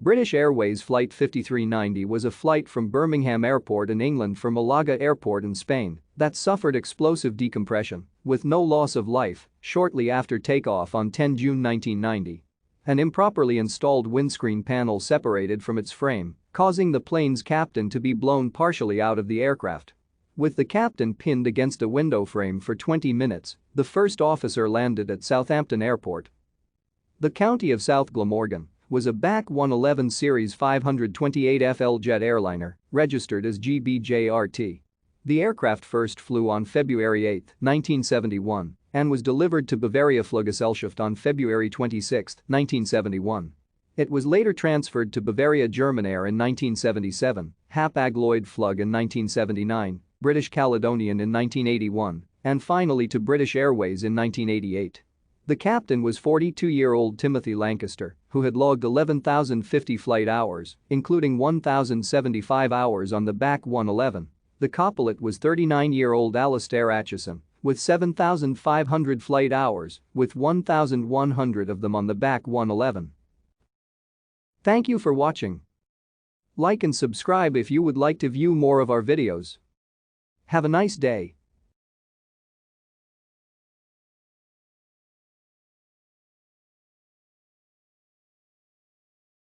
British Airways Flight 5390 was a flight from Birmingham Airport in England for Málaga Airport in Spain that suffered explosive decompression, with no loss of life, shortly after takeoff on 10 June 1990. An improperly installed windscreen panel separated from its frame, causing the plane's captain to be blown partially out of the aircraft. With the captain pinned against a window frame for 20 minutes, the first officer landed at Southampton Airport. The County of South Glamorgan was a BAC 111 Series 528 FL jet airliner, registered as GBJRT. The aircraft first flew on February 8, 1971, and was delivered to Bavaria Fluggesellschaft on February 26, 1971. It was later transferred to Bavaria Germanair in 1977, Hapag-Lloyd Flug in 1979, British Caledonian in 1981, and finally to British Airways in 1988. The captain was 42-year-old Timothy Lancaster, who had logged 11,050 flight hours, including 1,075 hours on the BAC 111. The copilot was 39-year-old Alastair Atchison, with 7,500 flight hours, with 1,100 of them on the BAC 111. Thank you for watching. Like and subscribe if you would like to view more of our videos. Have a nice day.